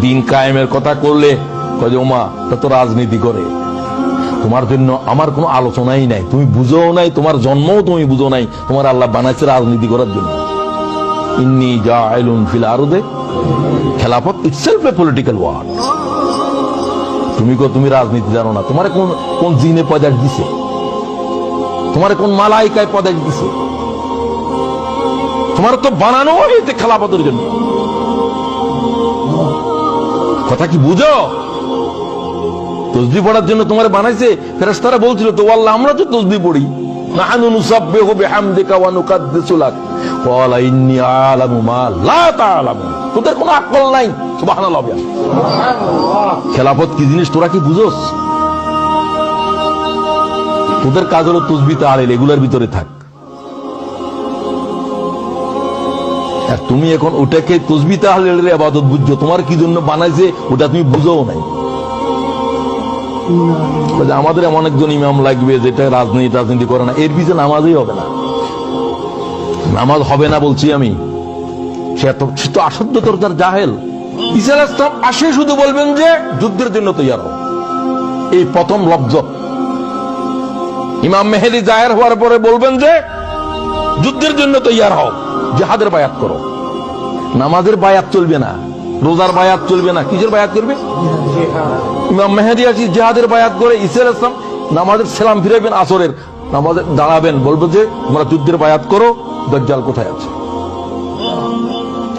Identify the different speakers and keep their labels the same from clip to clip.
Speaker 1: দিন কায়েমের কথা করলে কয় যে ওমা তা তো রাজনীতি করে। তোমার জন্য আমার কোনো আলোচনাই নাই, তুমি বুঝো নাই, তোমার জন্মও তুমি বুঝো নাই, তোমার আল্লাহ বানাইছে রাজনীতি করার জন্য। ইন্নী জাইলুন ফিল আরদে, খেলাফত ইটসেলফ এ পলিটিক্যাল ওয়ার্ড। তুমি রাজনীতি জানো না? তোমার কোন জিনে পয়দা দিছে? তোমার কোন মালাইকায় পয়দা দিছে? তোমার তো বানানো হয়েছে খেলাফতের জন্য। কথা কি বুঝো? তসবিহ পড়ার জন্য তোমার বানাইছে। ফেরেশতারা বলছিল তো আল্লাহ আমরা তো তসবিহ পড়ি, নাহনু নুসাব্বিহু বিহামদিকা ওয়া নুকাদ্দিসু লাক, ক্বালা ইন্নী আ'লামু মা লা তা'লামুন। তোদের কোনো আকল নাই। সুবহানাল্লাহ। খেলাফত কি জিনিস তোরা কি বুঝোস? তোদের কাজ হলো তসবিহ তাহলিল, এগুলোর ভিতরে থাক। আর তুমি এখন ওটাকে তসবিহ তাহলিলের ইবাদত বুঝছো। তোমার কি জন্য বানাইছে ওটা তুমি বুঝোও নাই। আমাদের এমন একজন ইমাম লাগবে যেটা রাজনীতি করে না, এর পিছনে নামাজই হবে না। নামাজ হবে না বলছি আমি। সে তো আসাধ্যতর তার জাহেল। ঈসা আলাইহিস সালাম আসে শুধু বলবেন যে যুদ্ধের জন্য তৈয়ার হও, এই প্রথম লফজ। ইমাম মেহেদী জাহের হওয়ার পরে বলবেন যে যুদ্ধের জন্য তৈয়ার হও, জিহাদের বায়াত করো। নামাজের বায়াত চলবে না, রোজার বায়াত চলবে না, কিসের বায়াত করবে? ইমাম মেহেদী আসি জিহাদের বায়াত করে। ঈসা আলাইহিস সালাম নামাজের সালাম ফিরাবেন, আসরের নামাজে দাঁড়াবেন, বলবো যে তোমরা যুদ্ধের বায়াত করো, দাজ্জাল কোথায় আছে?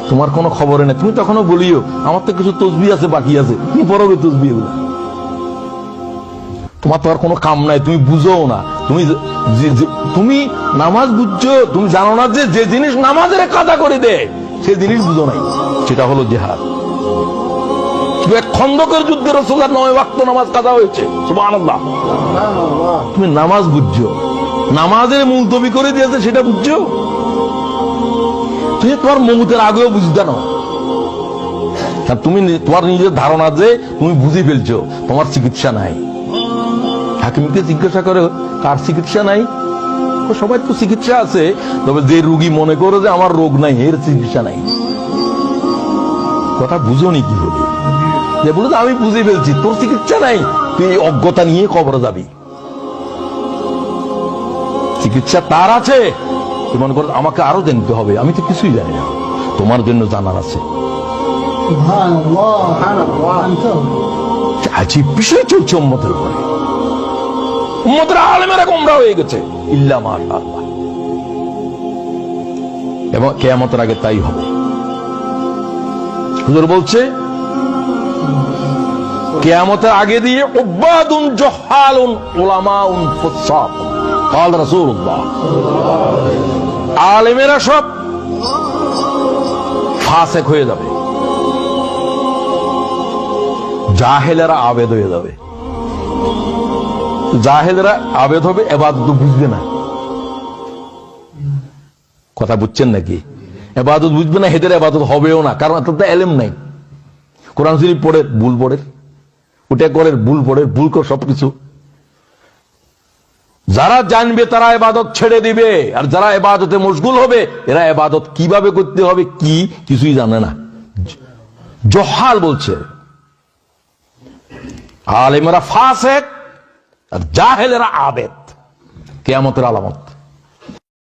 Speaker 1: তোমার কোনো খবরে নেই। তুমি তখনও বলিও আমার তো কিছু তসবিহ আছে বাকি আছে, কি পড়বে তসবিহ? তোমার তো আর কোনো কাম নাই, তুমি বুঝোও না। তুমি নামাজ বুঝছো, তুমি জানো না যে যে জিনিস নামাজের কাদা করে দেয় সে জিনিস বুঝো নাই, সেটা হলো জিহাদ। খন্দকের যুদ্ধে রাসূলুল্লাহ 9 ওয়াক্ত নামাজ কাদা হয়েছে। সুবহানাল্লাহ। তুমি নামাজ বুঝছো, নামাজের মুলতবি করে দিয়েছে সেটা বুঝছো? তুমি তোমার মমুতের আগেও বুঝতে না। তুমি তোমার নিজের ধারণা যে তুমি বুঝে ফেলছো, তোমার চিকিৎসা নাই। হাকিমকে জিজ্ঞাসা করে কার চিকিৎসা নাই? সবাই তো চিকিৎসা আছে, তবে যে রোগী মনে করে যে আমার রোগ নাই এর চিকিৎসা নাই। কথা বুঝোনি কি হবে? যে বলে আমি বুঝে ফেলছি, তোর চিকিৎসা নাই, তুই এই অজ্ঞতা নিয়ে কবরে যাবি। চিকিৎসা তার আছে, তুই মনে কর আমাকে আরো জানতে হবে, আমি তো কিছুই জানি না। তোমার জন্য জানার আছে। আজীব বিষয় চলছে উম্মতের উপরে। উম্মতের আলেমেরা গোমরা হয়ে গেছে, ইল্লা মাশাআল্লাহ। এবং কিয়ামতের আগে তাই হবে। হুজুর বলছে কিয়ামতের আগে দিয়ে উব্বাদুন জহালুন উলামাউন ফুসাক। قال রাসূলুল্লাহ, আলেমেরা সব ফাসিক হয়ে যাবে, জাহেলেরা আবেদ হয়ে যাবে। জাহেলেরা আবেদ হবে, ইবাদত বুঝবে না। কথা বুঝছেন নাকি? ইবাদত বুঝবে না, হেদের ইবাদত হবেও না, কারণ তাদের ইলম নাই। কোরআন শরীফ পড়ে ভুল পড়ে, ওটা করে ভুল পড়ে, ভুল করে সবকিছু। যারা জানবে তারা ইবাদত ছেড়ে দিবে, আর যারা ইবাদতে মশগুল হবে এরা ইবাদত কিভাবে করতে হবে কি কিছুই জানে না। জহাল বলছে, আলেমেরা ফাসিক আর জাহেলেরা আবেদ। কিয়ামতের আলামত।